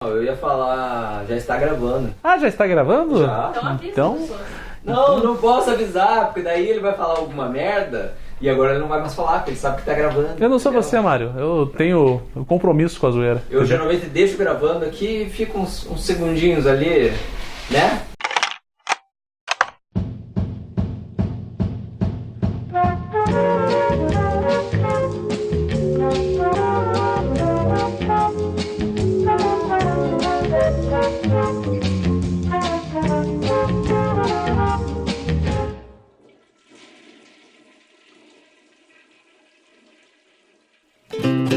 Eu ia falar, já está gravando. Ah, já está gravando? Já. Então... Não posso avisar, porque daí ele vai falar alguma merda e agora ele não vai mais falar, porque ele sabe que tá gravando. Eu não sou entendeu? você, Mário. Eu tenho compromisso com a zoeira. Eu geralmente deixo gravando aqui e fico uns segundinhos ali, né?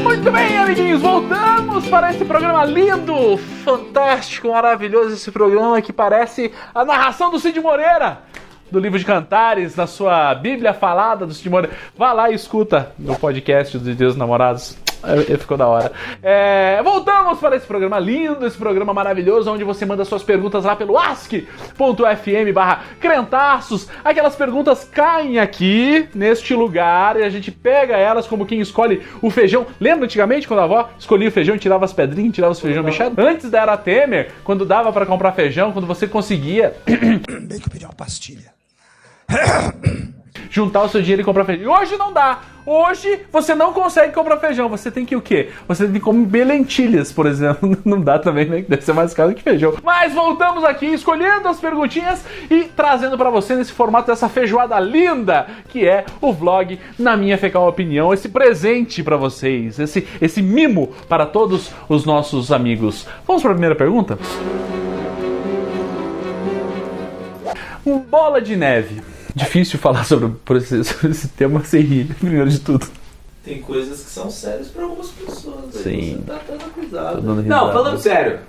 Muito bem, amiguinhos, voltamos para esse programa lindo, fantástico, maravilhoso, esse programa que parece a narração do Cid Moreira, do livro de Cantares, da sua Bíblia falada do Cid Moreira. Vá lá e escuta no podcast dos Deus Namorados. Ficou da hora. Voltamos para esse programa lindo, esse programa maravilhoso, onde você manda suas perguntas lá pelo ask.fm/crentaços. Aquelas perguntas caem aqui, neste lugar, e a gente pega elas como quem escolhe o feijão. Lembra antigamente quando a avó escolhia o feijão e tirava as pedrinhas, tirava os feijão bichado? Antes da era Temer, quando dava para comprar feijão, quando você conseguia... Bem que eu pedi uma pastilha. juntar o seu dinheiro e comprar feijão. E hoje não dá. Hoje você não consegue comprar feijão. Você tem que o quê? Você tem que comer lentilhas, por exemplo. Não dá também, né? Deve ser mais caro que feijão. Mas voltamos aqui escolhendo as perguntinhas e trazendo pra você nesse formato dessa feijoada linda, que é o vlog Na Minha Fecal Opinião. Esse presente pra vocês. Esse mimo para todos os nossos amigos. Vamos pra primeira pergunta? Bola de neve. Difícil falar sobre esse tema sem rir, primeiro de tudo. Tem coisas que são sérias para algumas pessoas. Sim. Você tá dando risada. Tô dando risada. Não, falando sério.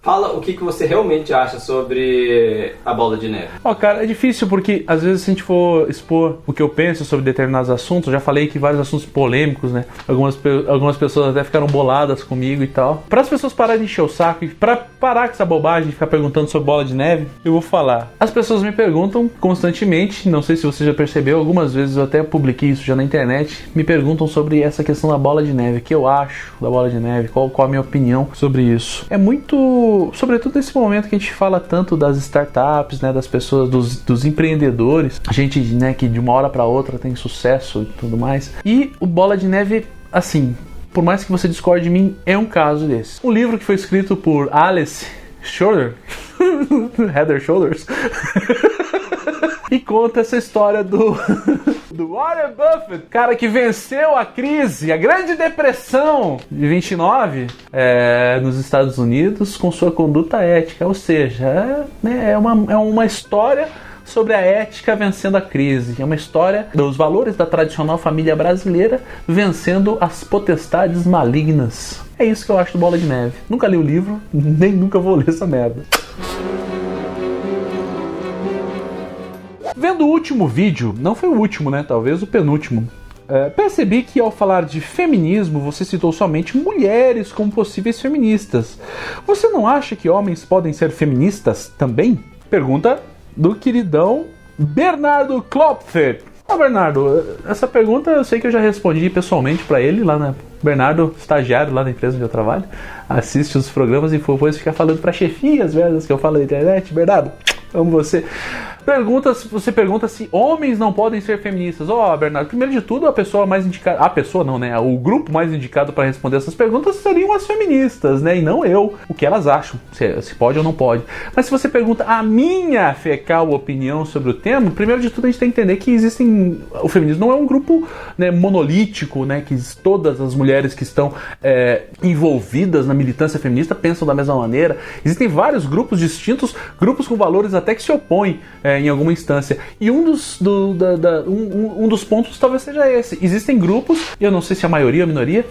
Fala o que você realmente acha sobre a bola de neve. Cara, é difícil porque às vezes se a gente for expor o que eu penso sobre determinados assuntos, eu já falei que vários assuntos polêmicos, né? Algumas pessoas até ficaram boladas comigo e tal. Para as pessoas pararem de encher o saco e para parar com essa bobagem de ficar perguntando sobre bola de neve, eu vou falar. As pessoas me perguntam constantemente, não sei se você já percebeu, algumas vezes eu até publiquei isso já na internet, me perguntam sobre essa questão da bola de neve, o que eu acho da bola de neve, qual a minha opinião sobre isso. É muito... Sobretudo nesse momento que a gente fala tanto das startups, né, das pessoas, dos empreendedores, gente, né, que de uma hora para outra tem sucesso e tudo mais. E o Bola de Neve, assim, por mais que você discorde de mim, é um caso desse. Um livro que foi escrito por Alice Schroeder, Heather Shoulders, e conta essa história do Warren Buffett, cara que venceu a crise, a Grande Depressão de 29 nos Estados Unidos com sua conduta ética, ou seja, é uma história sobre a ética vencendo a crise, é uma história dos valores da tradicional família brasileira vencendo as potestades malignas. É isso que eu acho do Bola de Neve. Nunca li o livro, nem nunca vou ler essa merda. Vendo o último vídeo, não foi o último, né? Talvez o penúltimo. Percebi que ao falar de feminismo, você citou somente mulheres como possíveis feministas. Você não acha que homens podem ser feministas também? Pergunta do queridão Bernardo Klopfer. Bernardo, essa pergunta eu sei que eu já respondi pessoalmente pra ele lá na... Bernardo, estagiário lá na empresa onde eu trabalho, assiste os programas e depois fica falando pra chefia as merdas que eu falo na internet. Bernardo, amo você. Você pergunta se homens não podem ser feministas. Bernardo, primeiro de tudo, a pessoa mais indicada... A pessoa não, né? O grupo mais indicado para responder essas perguntas seriam as feministas, né? E não eu. O que elas acham, se pode ou não pode. Mas se você pergunta a minha fecal opinião sobre o tema, primeiro de tudo a gente tem que entender que o feminismo não é um grupo, né, monolítico, né? Que todas as mulheres que estão envolvidas na militância feminista pensam da mesma maneira. Existem vários grupos distintos, grupos com valores até que se opõem em alguma instância. E um dos pontos talvez seja esse. Existem grupos, eu não sei se a maioria ou a minoria,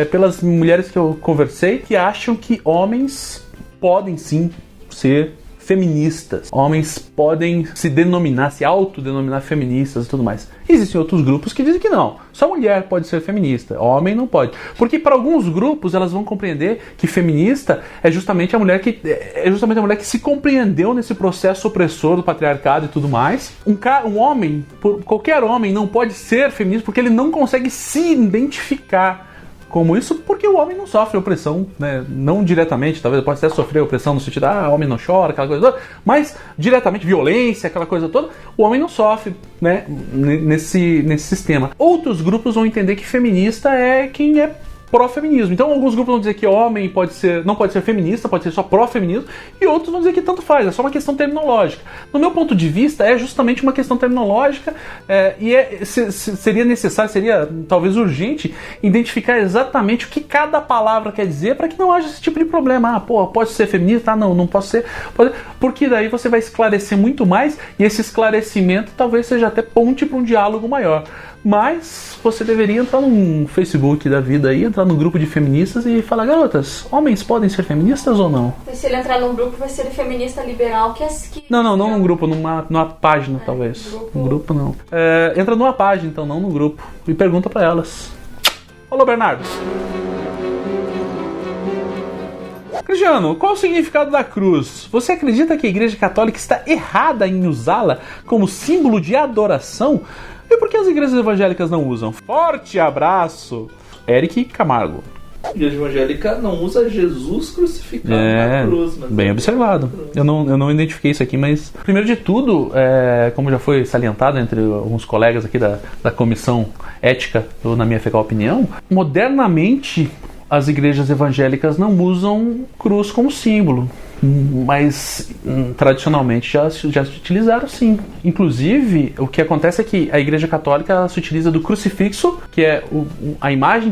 pelas mulheres que eu conversei, que acham que homens podem sim ser feministas. Homens podem se autodenominar feministas e tudo mais. Existem outros grupos que dizem que não. Só mulher pode ser feminista, homem não pode. Porque para alguns grupos elas vão compreender que feminista é justamente a mulher que se compreendeu nesse processo opressor do patriarcado e tudo mais. Um homem, qualquer homem não pode ser feminista porque ele não consegue se identificar como isso, porque o homem não sofre opressão, né? Não diretamente, talvez pode até sofrer opressão no sentido, o homem não chora, aquela coisa toda, mas diretamente violência, aquela coisa toda, o homem não sofre, né? Nesse sistema. Outros grupos vão entender que feminista é quem é pró-feminismo. Então alguns grupos vão dizer que homem não pode ser feminista, pode ser só pró-feminismo, e outros vão dizer que tanto faz, é só uma questão terminológica. No meu ponto de vista, é justamente uma questão terminológica, seria necessário, seria talvez urgente, identificar exatamente o que cada palavra quer dizer para que não haja esse tipo de problema. Pode ser feminista? Não posso ser. Porque daí você vai esclarecer muito mais, e esse esclarecimento talvez seja até ponte para um diálogo maior. Mas você deveria entrar num Facebook da vida aí, entrar no grupo de feministas e falar: garotas, homens podem ser feministas ou não? Mas se ele entrar num grupo, vai ser ele feminista liberal que... Não num grupo, numa página, talvez. Um grupo não. Entra numa página, então, não no grupo. E pergunta pra elas. Alô, Bernardo. Cristiano, qual o significado da cruz? Você acredita que a Igreja Católica está errada em usá-la como símbolo de adoração? E por que as igrejas evangélicas não usam? Forte abraço, Eric Camargo. A igreja evangélica não usa Jesus crucificado na cruz. Mas bem observado. Eu não identifiquei isso aqui, mas... Primeiro de tudo, como já foi salientado entre alguns colegas aqui da comissão ética do Na Minha Fecal Opinião, modernamente as igrejas evangélicas não usam cruz como símbolo. Mas tradicionalmente já se utilizaram, sim. Inclusive, o que acontece é que a Igreja Católica se utiliza do crucifixo, que é a imagem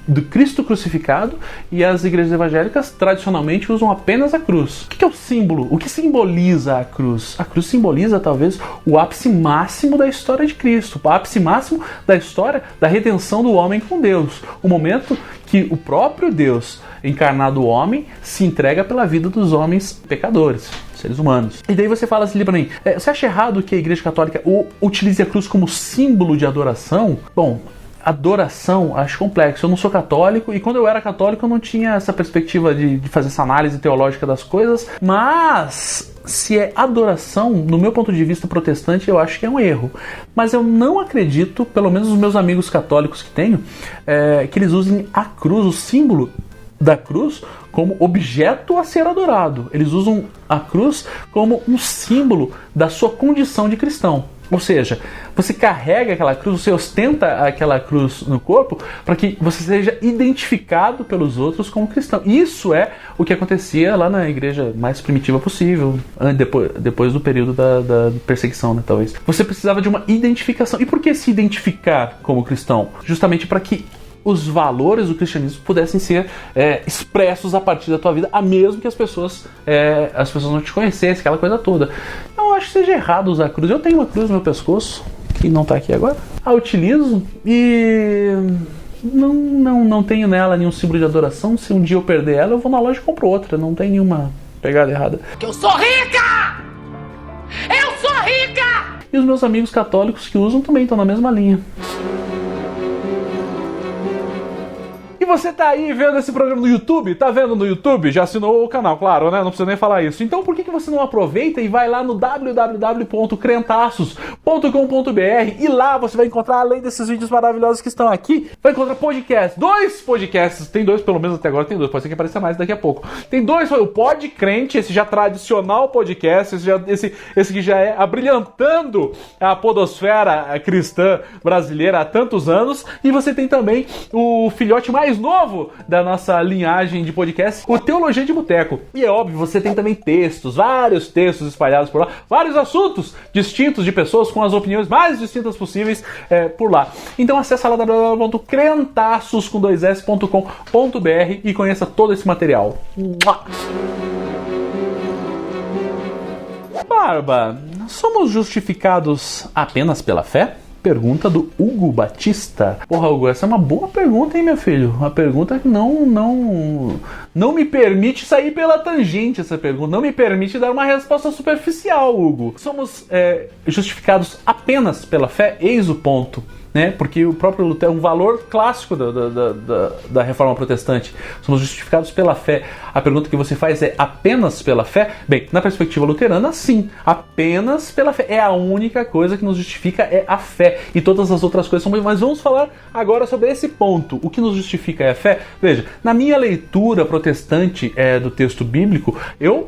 do Cristo crucificado, e as igrejas evangélicas tradicionalmente usam apenas a cruz. O que é o símbolo? O que simboliza a cruz? A cruz simboliza talvez o ápice máximo da história de Cristo, o ápice máximo da história da redenção do homem com Deus, o momento que o próprio Deus, encarnado homem, se entrega pela vida dos homens pecadores, seres humanos. E daí você fala assim pra mim, você acha errado que a Igreja Católica utilize a cruz como símbolo de adoração? Bom, adoração, acho complexo. Eu não sou católico, e quando eu era católico eu não tinha essa perspectiva de fazer essa análise teológica das coisas, mas se é adoração, no meu ponto de vista protestante, eu acho que é um erro. Mas eu não acredito, pelo menos os meus amigos católicos que tenho, que eles usem a cruz, o símbolo da cruz, como objeto a ser adorado. Eles usam a cruz como um símbolo da sua condição de cristão. Ou seja, você carrega aquela cruz, você ostenta aquela cruz no corpo para que você seja identificado pelos outros como cristão. Isso é o que acontecia lá na igreja mais primitiva possível, depois do período da perseguição, né, talvez. Você precisava de uma identificação. E por que se identificar como cristão? Justamente para que os valores do cristianismo pudessem ser expressos a partir da tua vida, a mesmo que as pessoas não te conhecessem, aquela coisa toda. Eu acho que seja errado usar a cruz. Eu tenho uma cruz no meu pescoço, que não está aqui agora. Eu utilizo e não tenho nela nenhum símbolo de adoração. Se um dia eu perder ela, eu vou na loja e compro outra. Não tem nenhuma pegada errada. Que eu sou rica! Eu sou rica! E os meus amigos católicos que usam também estão na mesma linha. E você tá aí vendo esse programa no YouTube? Tá vendo no YouTube? Já assinou o canal, claro, né? Não precisa nem falar isso. Então por que você não aproveita e vai lá no www.crentaços.com.br e lá você vai encontrar, além desses vídeos maravilhosos que estão aqui, vai encontrar podcasts. 2 podcasts. Tem 2 pelo menos até agora, tem 2. Pode ser que apareça mais daqui a pouco. Tem 2, o Pod Crente, esse já tradicional podcast, esse que já é abrilhantando a podosfera cristã brasileira há tantos anos. E você tem também o filhote mais novo da nossa linhagem de podcast, o Teologia de Boteco. E é óbvio, você tem também textos, vários textos espalhados por lá, vários assuntos distintos de pessoas com as opiniões mais distintas possíveis por lá. Então acessa lá www.crentaços.com.br e conheça todo esse material. Barba, somos justificados apenas pela fé? Pergunta do Hugo Batista. Porra, Hugo, essa é uma boa pergunta, hein, meu filho? Uma pergunta que não me permite sair pela tangente, essa pergunta. Não me permite dar uma resposta superficial, Hugo. Somos justificados apenas pela fé? Eis o ponto. né? Porque o próprio Lutero, um valor clássico da Reforma Protestante, somos justificados pela fé. A pergunta que você faz é apenas pela fé? Bem, na perspectiva luterana, sim, apenas pela fé. É a única coisa que nos justifica, é a fé, e todas as outras coisas são... Mas vamos falar agora sobre esse ponto. O que nos justifica é a fé? Veja, na minha leitura protestante do texto bíblico, eu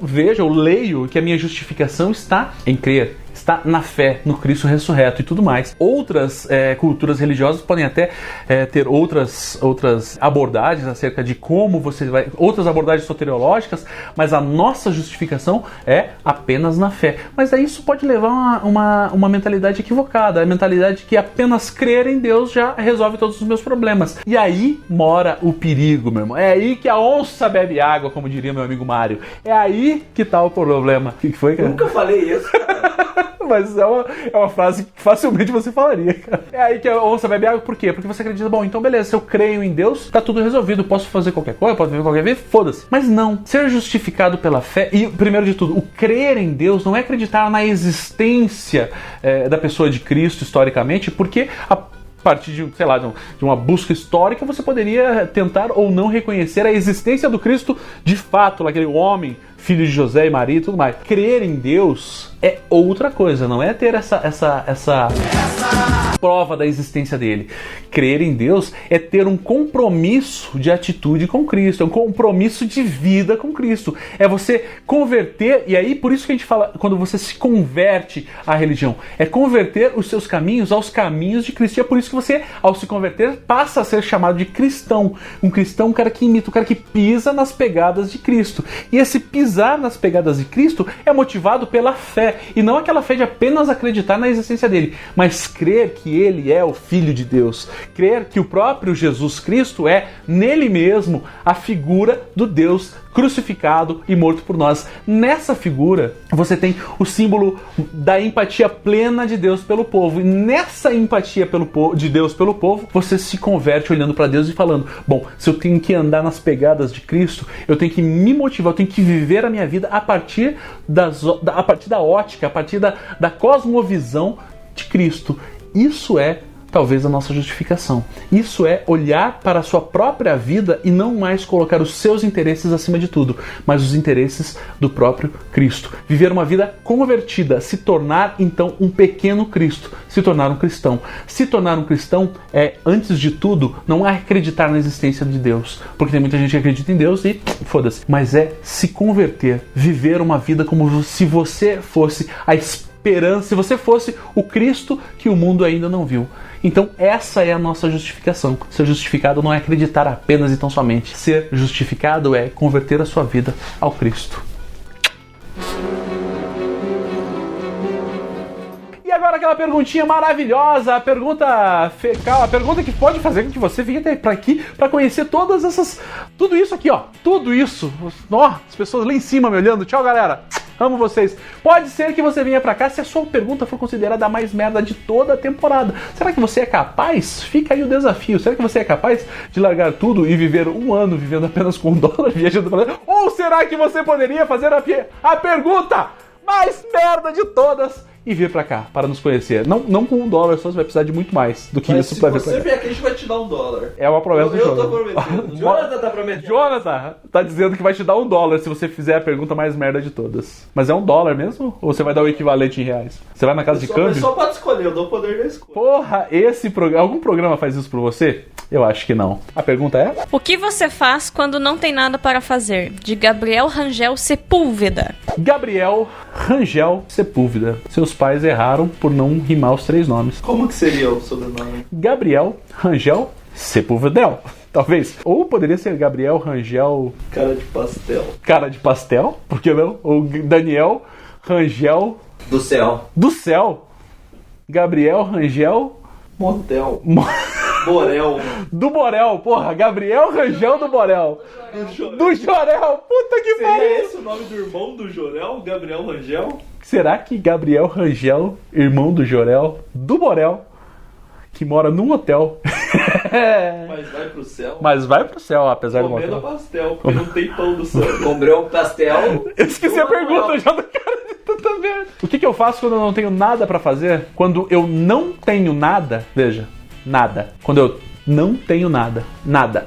leio que a minha justificação está em crer, está na fé, no Cristo ressurreto e tudo mais. Outras culturas religiosas podem até ter outras abordagens acerca de como você vai... Outras abordagens soteriológicas, mas a nossa justificação é apenas na fé. Mas aí isso pode levar a uma mentalidade equivocada, a mentalidade que apenas crer em Deus já resolve todos os meus problemas. E aí mora o perigo, meu irmão. É aí que a onça bebe água, como diria meu amigo Mário. É aí que tá o problema. O que foi, cara? Eu nunca falei isso, cara. Mas é uma frase que facilmente você falaria, cara. É aí que a onça bebe água, por quê? Porque você acredita, bom, então beleza, se eu creio em Deus, tá tudo resolvido, posso fazer qualquer coisa, posso viver qualquer vez, foda-se. Mas não, ser justificado pela fé, e primeiro de tudo, o crer em Deus não é acreditar na existência da pessoa de Cristo historicamente, porque a partir de, sei lá, de uma busca histórica, você poderia tentar ou não reconhecer a existência do Cristo de fato, aquele homem, filho de José e Maria e tudo mais. Crer em Deus é outra coisa, não é ter essa prova da existência dele. Crer em Deus é ter um compromisso de atitude com Cristo, é um compromisso de vida com Cristo. É você converter, e aí por isso que a gente fala, quando você se converte à religião, é converter os seus caminhos aos caminhos de Cristo. E é por isso que você, ao se converter, passa a ser chamado de cristão. Um cristão, um cara que imita, um cara que pisa nas pegadas de Cristo. E esse pisar nas pegadas de Cristo é motivado pela fé, e não aquela fé de apenas acreditar na existência dele, mas crer que ele é o Filho de Deus, crer que o próprio Jesus Cristo é, nele mesmo, a figura do Deus crucificado e morto por nós. Nessa figura, você tem o símbolo da empatia plena de Deus pelo povo, e nessa empatia de Deus pelo povo, você se converte olhando para Deus e falando, bom, se eu tenho que andar nas pegadas de Cristo, eu tenho que me motivar, eu tenho que viver a minha vida a partir da ótica, a partir da cosmovisão de Cristo. Isso é talvez a nossa justificação. Isso é olhar para a sua própria vida e não mais colocar os seus interesses acima de tudo, mas os interesses do próprio Cristo. Viver uma vida convertida, se tornar então um pequeno Cristo, se tornar um cristão. Se tornar um cristão é, antes de tudo, não é acreditar na existência de Deus, porque tem muita gente que acredita em Deus e foda-se, mas é se converter, viver uma vida como se você fosse a esperança, se você fosse o Cristo que o mundo ainda não viu. Então essa é a nossa justificação. Ser justificado não é acreditar apenas e tão somente. Ser justificado é converter a sua vida ao Cristo. E agora aquela perguntinha maravilhosa, a pergunta fecal, a pergunta que pode fazer com que você venha até para aqui para conhecer tudo isso aqui, ó. Tudo isso. Ó, as pessoas lá em cima me olhando. Tchau, galera. Amo vocês. Pode ser que você venha pra cá se a sua pergunta for considerada a mais merda de toda a temporada. Será que você é capaz? Fica aí o desafio. Será que você é capaz de largar tudo e viver um ano vivendo apenas com $1 viajando pra lá? Ou será que você poderia fazer a pergunta mais merda de todas e vir pra cá para nos conhecer? Não com $1 só, você vai precisar de muito mais do que mas isso pra vir pra cá. Se você vier aqui, a gente vai te dar $1. É uma promessa do Eu Jonathan. tô prometendo. Jonathan tá prometendo. Jonathan tá dizendo que vai te dar $1 se você fizer a pergunta mais merda de todas. Mas é $1 mesmo? Ou você vai dar o equivalente em reais? Você vai na casa de câmbio? Só pode escolher, eu dou o poder da escolha. Porra, algum programa faz isso por você? Eu acho que não. A pergunta é? O que você faz quando não tem nada para fazer? De Gabriel Rangel Sepúlveda. Gabriel Rangel Sepúlveda. Seus pais erraram por não rimar os 3 nomes. Como que seria o sobrenome? Gabriel Rangel Sepúlvedel. Talvez. Ou poderia ser Gabriel Rangel... Cara de pastel. Cara de pastel? Por que não? Ou Daniel Rangel... Do céu. Do céu. Gabriel Rangel... Motel. Borel. Do Borel, porra, Gabriel Rangel do Borel. Do Jorel, puta que pariu. Seria esse o nome do irmão do Jorel, Gabriel Rangel? Será que Gabriel Rangel, irmão do Jorel, do Borel, que mora num hotel... Mas vai pro céu? Mas vai pro céu, apesar do Comendo motel. pastel, porque não tem pão do céu. Comprei um pastel. Eu esqueci a pergunta já do cara de tanta merda. O que eu faço quando eu não tenho nada pra fazer? Quando eu não tenho nada, veja, nada. Quando eu não tenho nada,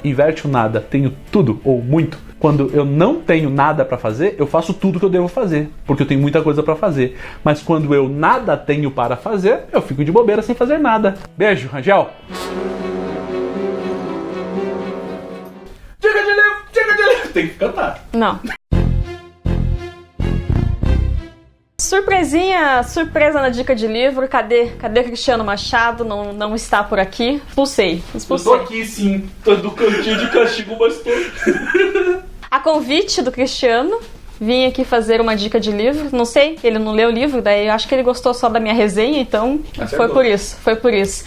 inverte o nada, tenho tudo ou muito. Quando eu não tenho nada pra fazer, eu faço tudo que eu devo fazer, porque eu tenho muita coisa pra fazer. Mas quando eu nada tenho para fazer, eu fico de bobeira sem fazer nada. Beijo, Rangel. Dica de livro. Tem que cantar. Não. Surpresa na dica de livro. Cadê Cristiano Machado? Não está por aqui. Expulsei. Eu tô aqui sim, tô do cantinho de castigo, mas tô. A convite do Cristiano, vim aqui fazer uma dica de livro. Não sei, ele não leu o livro, daí eu acho que ele gostou só da minha resenha, então foi por isso.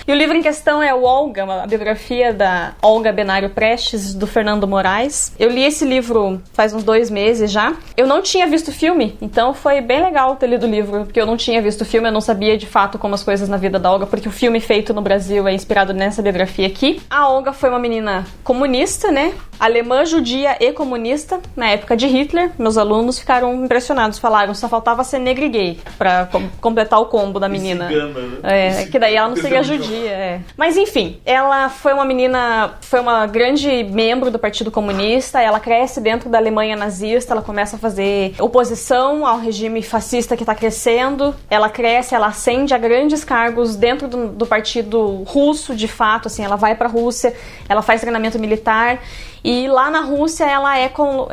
E o livro em questão é o Olga, a biografia da Olga Benário Prestes, do Fernando Moraes. Eu li esse livro faz uns 2 meses já. Eu não tinha visto o filme, então foi bem legal ter lido o livro, porque eu não tinha visto o filme, eu não sabia de fato como as coisas na vida da Olga, porque o filme feito no Brasil é inspirado nessa biografia aqui. A Olga foi uma menina comunista, né? Alemã, judia e comunista, na época de Hitler. Meus alunos ficaram impressionados, falaram, só faltava ser negra e gay pra completar o combo da menina. Cigana, né? Que daí ela não seria judia. Mas enfim, ela foi uma menina, foi uma grande membro do Partido Comunista, ela cresce dentro da Alemanha nazista, ela começa a fazer oposição ao regime fascista que tá crescendo, ela cresce, ela ascende a grandes cargos dentro do partido russo, de fato, assim, ela vai pra Rússia, ela faz treinamento militar. E lá na Rússia ela é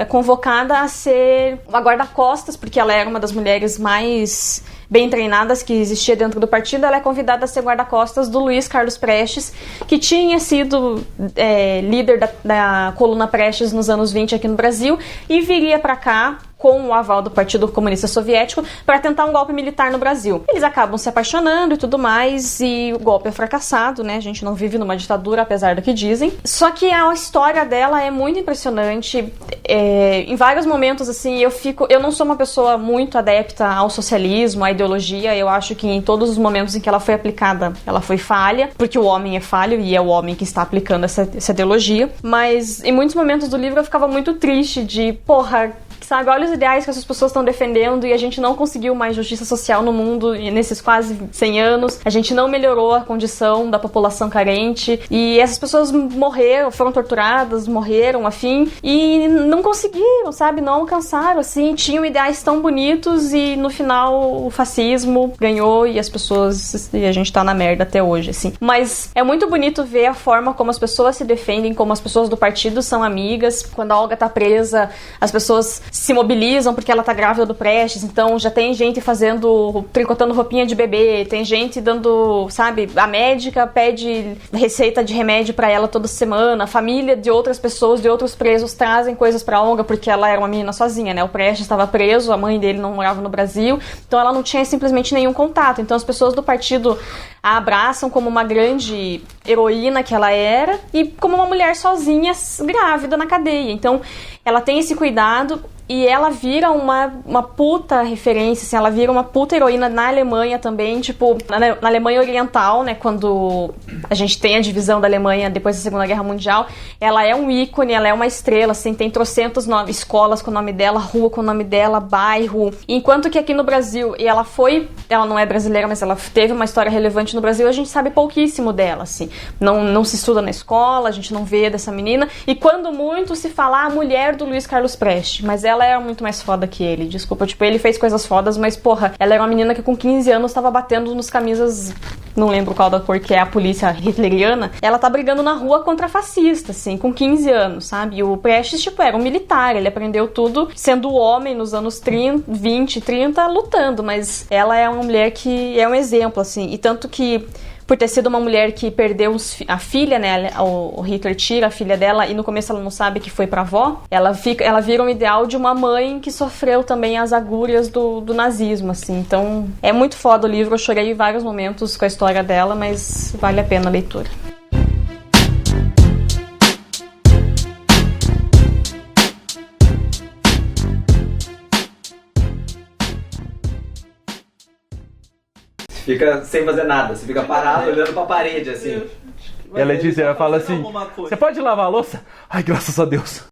convocada a ser uma guarda-costas, porque ela era uma das mulheres mais bem treinadas que existia dentro do partido. Ela é convidada a ser guarda-costas do Luiz Carlos Prestes, que tinha sido líder da coluna Prestes nos anos 20 aqui no Brasil, e viria para cá com o aval do Partido Comunista Soviético para tentar um golpe militar no Brasil. Eles acabam se apaixonando e tudo mais, e o golpe é fracassado, né? A gente não vive numa ditadura, apesar do que dizem. Só que a história dela é muito impressionante. Em vários momentos, assim, eu não sou uma pessoa muito adepta ao socialismo, à ideologia. Eu acho que em todos os momentos em que ela foi aplicada, ela foi falha, porque o homem é falho e é o homem que está aplicando essa ideologia. Mas em muitos momentos do livro eu ficava muito triste de, porra, sabe, olha os ideais que essas pessoas estão defendendo e a gente não conseguiu mais justiça social no mundo nesses quase 100 anos. A gente não melhorou a condição da população carente e essas pessoas morreram, foram torturadas, morreram, afim, e não conseguiram, sabe, não alcançaram, assim, tinham ideais tão bonitos e no final o fascismo ganhou e a gente tá na merda até hoje, assim. Mas é muito bonito ver a forma como as pessoas se defendem, como as pessoas do partido são amigas. Quando a Olga tá presa, as pessoas se mobilizam porque ela tá grávida do Prestes, então já tem gente tricotando roupinha de bebê, tem gente dando, sabe, a médica pede receita de remédio pra ela toda semana, a família de outras pessoas, de outros presos trazem coisas pra Olga, porque ela era uma menina sozinha, né, o Prestes estava preso, a mãe dele não morava no Brasil, então ela não tinha simplesmente nenhum contato, então as pessoas do partido a abraçam como uma grande heroína que ela era e como uma mulher sozinha, grávida na cadeia, então ela tem esse cuidado. E ela vira uma puta referência, assim, ela vira uma puta heroína na Alemanha também, tipo, na Alemanha Oriental, né, quando a gente tem a divisão da Alemanha depois da Segunda Guerra Mundial, ela é um ícone, ela é uma estrela, assim, tem trocentos escolas com o nome dela, rua com o nome dela, bairro, enquanto que aqui no Brasil, e ela não é brasileira, mas ela teve uma história relevante no Brasil, a gente sabe pouquíssimo dela, assim, não se estuda na escola, a gente não vê dessa menina, e quando muito se fala a mulher do Luiz Carlos Prestes, mas ela era muito mais foda que ele, desculpa, tipo, ele fez coisas fodas, mas porra, ela era uma menina que com 15 anos tava batendo nos camisas, não lembro qual da cor que é a polícia hitleriana, ela tá brigando na rua contra fascista, assim, com 15 anos, sabe, e o Prestes, tipo, era um militar, ele aprendeu tudo sendo homem nos anos 20, 30, lutando, mas ela é uma mulher que é um exemplo, assim, e tanto que por ter sido uma mulher que perdeu a filha, né, o Hitler tira a filha dela e no começo ela não sabe que foi pra avó, ela vira um ideal de uma mãe que sofreu também as agúrias do nazismo, assim, então é muito foda o livro, eu chorei em vários momentos com a história dela, mas vale a pena a leitura. Fica sem fazer nada, você fica parado olhando pra parede, assim. E a Letícia, ela fala assim, você pode lavar a louça? Ai, graças a Deus.